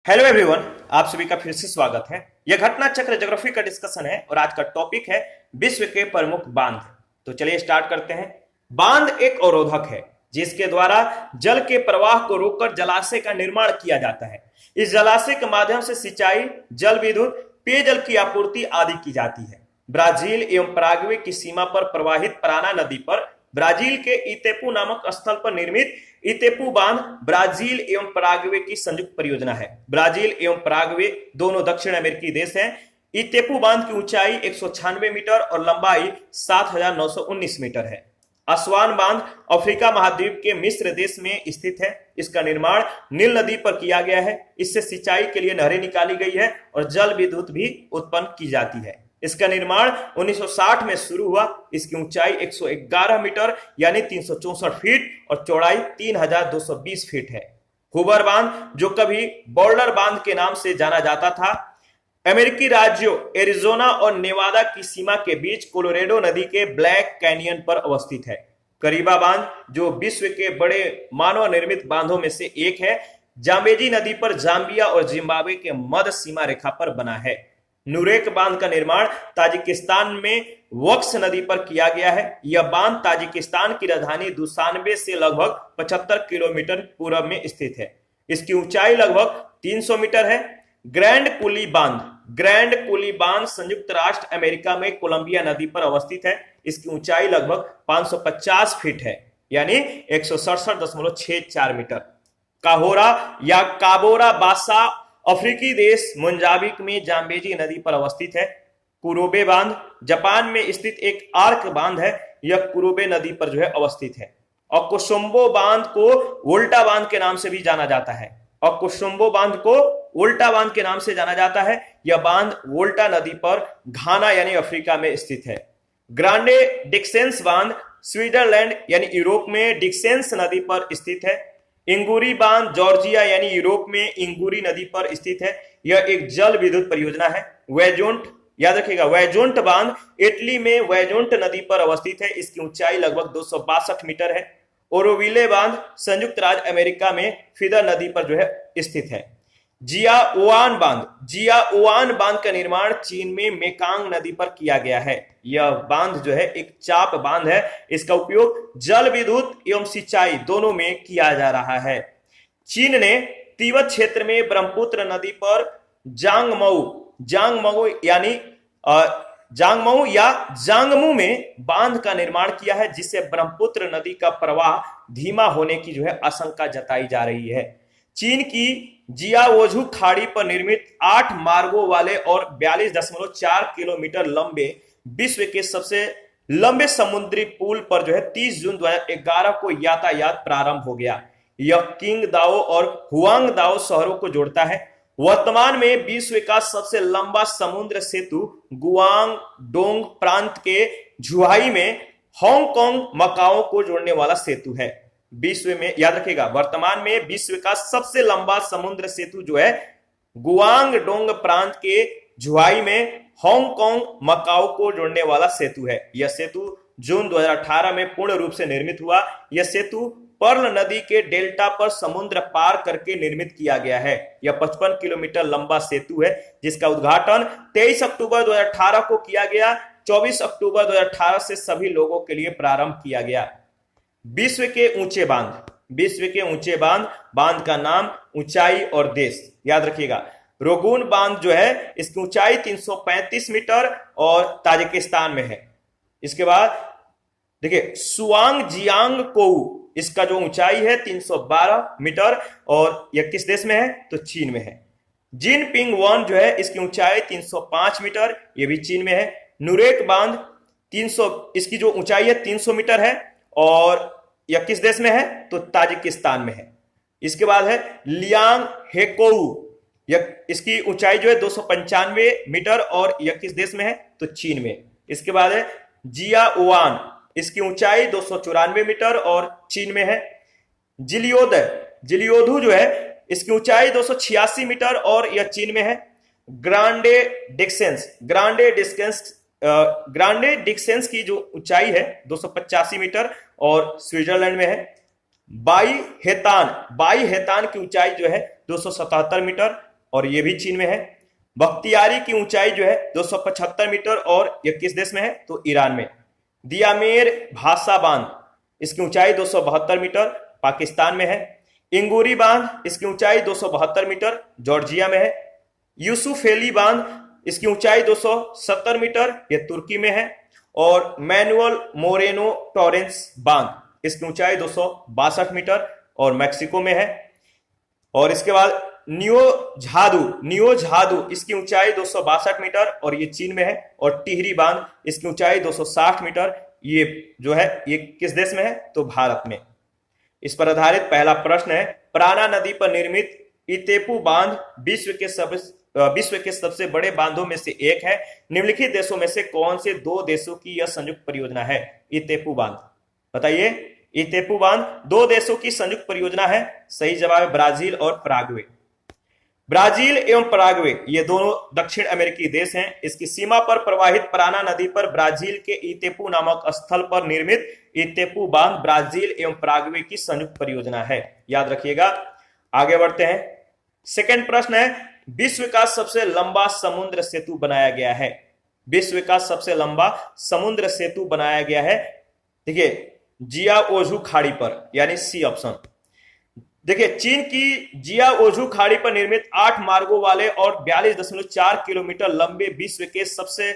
Hello everyone, आप सभी का फिर से स्वागत है। यह घटना चक्र ज्योग्राफी का डिस्कशन है और आज का टॉपिक है विश्व के प्रमुख बांध। तो चलिए स्टार्ट करते हैं। बांध एक अवरोधक है जिसके द्वारा जल के प्रवाह को रोककर जलाशय का निर्माण किया जाता है। इस जलाशय के माध्यम से सिंचाई, जल विद्युत, पेयजल की आपूर्ति आदि की जाती है। ब्राजील एवं पराग्वे की सीमा पर प्रवाहित पराना नदी पर ब्राजील के इतेपू नामक स्थल पर निर्मित इतेपू बांध ब्राजील एवं पराग्वे की संयुक्त परियोजना है। ब्राजील एवं पराग्वे दोनों दक्षिण अमेरिकी देश हैं। इतेपू बांध की ऊंचाई 196 मीटर और लंबाई 7,919 मीटर है। असवान बांध अफ्रीका महाद्वीप के मिस्र देश में स्थित है। इसका निर्माण नील नदी पर किया गया है। इससे सिंचाई के लिए नहरें निकाली गई है और जल विद्युत भी उत्पन्न की जाती है। इसका निर्माण 1960 में शुरू हुआ। इसकी ऊंचाई 111 मीटर यानी 364 फीट और चौड़ाई 3,220 फीट है। हुबर बांध, जो कभी बॉर्डर बांध के नाम से जाना जाता था, अमेरिकी राज्यों एरिजोना और नेवादा की सीमा के बीच कोलोराडो नदी के ब्लैक कैनियन पर अवस्थित है। करीबा बांध, जो विश्व के बड़े मानव निर्मित बांधों में से एक है, जाम्बेजी नदी पर जाम्बिया और जिम्बाब्वे के मध्य सीमा रेखा पर बना है। नुरेक बांध का निर्माण ताजिकिस्तान में वक्स नदी पर किया गया है। यह बांध ताजिकिस्तान की राजधानी दुशानबे से लगभग 75 किलोमीटर पूर्व में स्थित है। इसकी ऊंचाई लगभग 300 मीटर है। ग्रैंड कुली बांध, ग्रैंड कुली बांध संयुक्त राष्ट्र अमेरिका में कोलंबिया नदी पर अवस्थित है। इसकी ऊंचाई लगभग 550 फीट है यानी 167.64 मीटर। काहोरा या काबोरा बासा अफ्रीकी देश मोजाम्बिक में जाम्बेजी नदी पर अवस्थित है। कुरोबे बांध जापान में स्थित एक आर्क बांध है। यह कुरोबे नदी पर अवस्थित है। ओकोशुम्बो बांध को उल्टा बांध के नाम से भी जाना जाता है। ओकोशुम्बो बांध को उल्टा बांध के नाम से जाना जाता है। यह बांध वोल्टा नदी पर घाना यानी अफ्रीका में स्थित है। ग्रांडे डिक्सेंस बांध स्विट्जरलैंड यानी यूरोप में डिक्सेंस नदी पर स्थित है। इंगूरी बांध जॉर्जिया यानी यूरोप में इंगूरी नदी पर स्थित है। यह एक जल विद्युत परियोजना है। वेजोंट, याद रखिएगा, वेजोंट बांध इटली में वेजोंट नदी पर अवस्थित है। इसकी ऊंचाई लगभग 262 मीटर है। ओरोविले बांध संयुक्त राज्य अमेरिका में फिदर नदी पर स्थित है। जियाओआन बांध, जियाओआन बांध का निर्माण चीन में मेकांग नदी पर किया गया है। यह बांध एक चाप बांध है। इसका उपयोग जल विद्युत एवं सिंचाई दोनों में किया जा रहा है। चीन ने तिब्बत क्षेत्र में ब्रह्मपुत्र नदी पर जांगमऊ यानी जांगमऊ या जांगमू में बांध का निर्माण किया है, जिससे ब्रह्मपुत्र नदी का प्रवाह धीमा होने की आशंका जताई जा रही है। चीन की जियाओजू खाड़ी पर निर्मित 8 मार्गों वाले और 42.4 किलोमीटर लंबे विश्व के सबसे लंबे समुद्री पुल पर 30 जून 2011 को यातायात प्रारंभ हो गया। यह किंग दाओ और हुआंग दाओ शहरों को जोड़ता है। वर्तमान में विश्व का सबसे लंबा समुद्र सेतु गुआंग डोंग प्रांत के झुहाई में हांगकांग मकाओ को जोड़ने वाला सेतु है। विश्व में, याद रखिएगा, वर्तमान में विश्व का सबसे लंबा समुद्र सेतु गुआंग डोंग प्रांत के झुहाई में हांगकांग मकाओ को जोड़ने वाला सेतु है। यह सेतु जून 2018 में पूर्ण रूप से निर्मित हुआ। यह सेतु पर्ल नदी के डेल्टा पर समुद्र पार करके निर्मित किया गया है। यह 55 किलोमीटर लंबा सेतु है, जिसका उद्घाटन 23 अक्टूबर 2018 को किया गया। 24 अक्टूबर 2018 से सभी लोगों के लिए प्रारंभ किया गया। विश्व के ऊंचे बांध, विश्व के ऊंचे बांध, बांध का नाम, ऊंचाई और देश, याद रखिएगा। रोगुन बांध इसकी ऊंचाई 335 मीटर और ताजिकिस्तान में है। इसके बाद देखिए सुआंग जियांग कोउ, इसका ऊंचाई है 312 मीटर और यह किस देश में है? तो चीन में है। जिनपिंग वन इसकी ऊंचाई 305 मीटर, यह भी चीन में है। नुरेक बांध 300, इसकी ऊंचाई है 300 मीटर है और यह किस देश में है? तो ताजिकिस्तान में है। इसके बाद है लियांग हेकोउ, इसकी ऊंचाई 295 मीटर और यह किस देश में है? तो चीन में। इसके बाद है जियाओआन, इसकी ऊंचाई 294 मीटर और चीन में है। जिलियोधु इसकी ऊंचाई 286 मीटर और यह चीन में है। ग्रांडे डिक्सेंस की ऊंचाई है 285 मीटर और स्विट्जरलैंड में है। बाई हेतान की ऊंचाई 277 मीटर और ये भी चीन में है। बख्तियारी की ऊंचाई जो है 275 मीटर और यह किस देश में है, तो ईरान में। दियामेर भाषा बांध, इसकी ऊंचाई 272 मीटर, पाकिस्तान में है। इंगूरी बांध, इसकी ऊंचाई 272 मीटर, जॉर्जिया में है। यूसुफेली बांध, इसकी ऊंचाई 270 मीटर, यह तुर्की में है। और मैनुअल मोरेनो टॉरेंस बांध, इसकी ऊंचाई 262 मीटर और मैक्सिको में है। और इसके बाद नियो झादू, इसकी ऊंचाई 262 मीटर और ये चीन में है। और टिहरी बांध, इसकी ऊंचाई 260 मीटर, ये जो है ये किस देश में है, तो भारत में। इस पर आधारित पहला प्रश्न है, प्राणा नदी पर निर्मित इतेपू बांध विश्व के सबसे बड़े बांधों में से एक है। निम्नलिखित देशों में से कौन से दो देशों की यह संयुक्त परियोजना है? इतेपू बांध, बताइए। इतेपू बांध दो देशों की संयुक्त परियोजना है। सही जवाब है ब्राजील और पराग्वे। ब्राजील एवं पराग्वे ये दोनों दक्षिण अमेरिकी देश हैं। इसकी सीमा पर प्रवाहित प्राणा नदी पर ब्राजील के इतेपू नामक स्थल पर निर्मित इतेपू बांध ब्राजील एवं पराग्वे की संयुक्त परियोजना है, याद रखिएगा। आगे बढ़ते हैं। सेकंड प्रश्न है, विश्व का सबसे लंबा समुद्र सेतु बनाया गया है। विश्व का सबसे लंबा समुद्र सेतु बनाया गया है, देखिए जियाओजू खाड़ी पर, यानी सी ऑप्शन। देखिए चीन की जियाओजू खाड़ी पर निर्मित 8 मार्गों वाले और 42.4 किलोमीटर लंबे विश्व के सबसे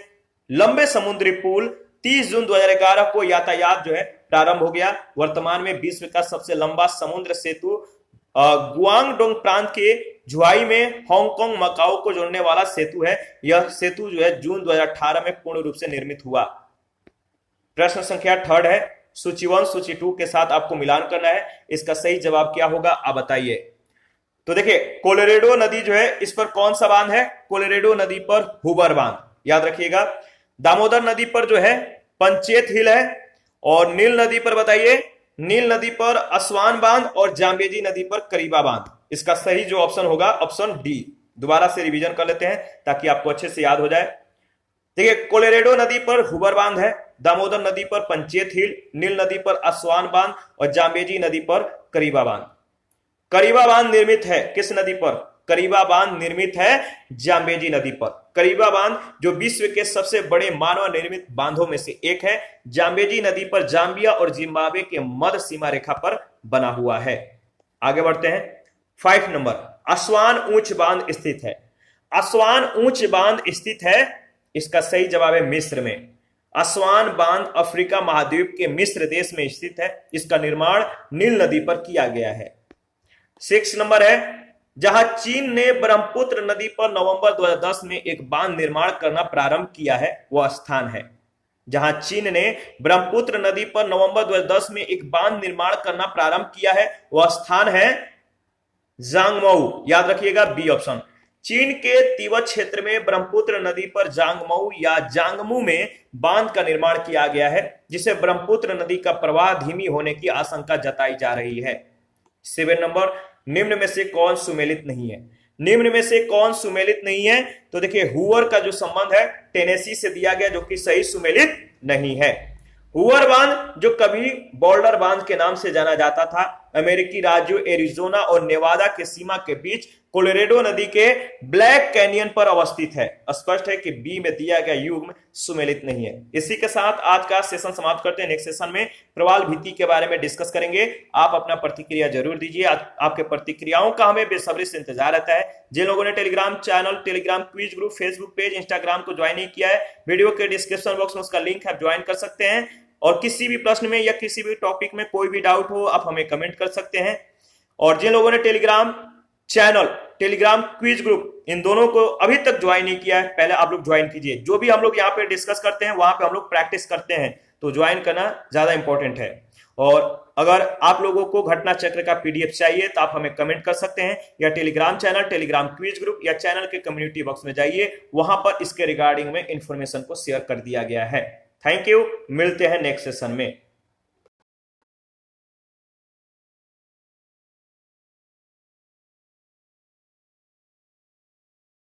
लंबे समुद्री पुल 30 जून 2011 को यातायात जो है प्रारंभ हो गया। वर्तमान में विश्व का सबसे लंबा समुद्र सेतु गुआंगडोंग प्रांत के झुआई में हांगकांग मकाओ को जोड़ने वाला सेतु है। यह सेतु जो है जून 2018 में पूर्ण रूप से निर्मित हुआ। प्रश्न संख्या 3 है, सूची 1 सूची 2 के साथ आपको मिलान करना है। इसका सही जवाब क्या होगा, आप बताइए। तो देखिए कोलोरेडो नदी जो है इस पर कौन सा बांध है? कोलोरेडो नदी पर हुबर बांध, याद रखिएगा। दामोदर नदी पर जो है पंचेत हिल है। और नील नदी पर बताइए, नील नदी पर असवान बांध और जाम्बेजी नदी पर करीबा बांध। इसका सही जो ऑप्शन होगा ऑप्शन डी। दोबारा से रिवीजन कर लेते हैं ताकि आपको अच्छे से याद हो जाए। देखिए कोलोरेडो नदी पर हुबर बांध है, दामोदर नदी पर पंचेत हिल, नील नदी पर असवान बांध और जाम्बेजी नदी पर करीबा बांध। करीबा बांध निर्मित है किस नदी पर? करीबा बांध निर्मित है जाम्बेजी नदी पर। करीबा बांध जो विश्व के सबसे बड़े मानव निर्मित बांधों में से एक है, जाम्बेजी नदी पर जाम्बिया और जिम्बाब्वे के मध्य सीमा रेखा पर बना हुआ है। आगे बढ़ते हैं। 5 नंबर, असवान ऊंच बांध स्थित है। असवान ऊंच बांध स्थित है, इसका सही जवाब है मिस्र में। असवान बांध अफ्रीका महाद्वीप के मिस्र देश में स्थित है। इसका निर्माण नील नदी पर किया गया है। 6 नंबर है, जहां चीन ने ब्रह्मपुत्र नदी पर नवंबर 2010 में एक बांध निर्माण करना प्रारंभ किया है, वह स्थान है। जहां चीन ने ब्रह्मपुत्र नदी पर नवंबर 2010 में एक बांध निर्माण करना प्रारंभ किया है, वह स्थान है जांगमऊ, याद रखिएगा बी ऑप्शन। चीन के तिब्बत क्षेत्र में ब्रह्मपुत्र नदी पर जांगमऊ या जांगमू में बांध का निर्माण किया गया है, जिसे ब्रह्मपुत्र नदी का प्रवाह धीमी होने की आशंका जताई जा रही है। 7 नंबर, निम्न में से कौन सुमेलित नहीं है? निम्न में से कौन सुमेलित नहीं है? तो देखिए हुवर का जो संबंध है टेनेसी से दिया गया, जो कि सही सुमेलित नहीं है। हुवर बांध जो कभी बोल्डर बांध के नाम से जाना जाता था, अमेरिकी राज्यों एरिजोना और नेवादा के सीमा के बीच कोलोरेडो नदी के ब्लैक कैनियन पर अवस्थित है। स्पष्ट है कि बी में दिया गया युग्म सुमेलित नहीं है। इसी के साथ आज का सेशन समाप्त करते हैं। नेक्स्ट सेशन में प्रवाल भीति के बारे में डिस्कस करेंगे। आप अपना प्रतिक्रिया जरूर दीजिए। आपके प्रतिक्रियाओं का हमें बेसब्री से इंतजार रहता है। जिन लोगों ने Telegram channel, Telegram quiz group, Facebook page, Instagram को ज्वाइन नहीं किया है, वीडियो के डिस्क्रिप्शन बॉक्स में उसका लिंक है, ज्वाइन कर सकते हैं। और किसी भी प्रश्न में या किसी भी टॉपिक में कोई भी डाउट हो आप हमें कमेंट कर सकते हैं। और जिन लोगों ने Telegram channel, Telegram quiz group, इन दोनों को अभी तक ज्वाइन नहीं किया है, पहले आप लोग ज्वाइन कीजिए। जो भी हम लोग यहाँ पे डिस्कस करते हैं वहां पे हम लोग प्रैक्टिस करते हैं, तो ज्वाइन करना ज्यादा इंपॉर्टेंट है। और अगर आप लोगों को घटना चक्र का पीडीएफ चाहिए तो आप हमें कमेंट कर सकते हैं, या Telegram channel, Telegram quiz group या चैनल के कम्युनिटी बॉक्स में जाइए, वहां पर इसके रिगार्डिंग में इंफॉर्मेशन को शेयर कर दिया गया है। थैंक यू, मिलते हैं नेक्स्ट सेशन में।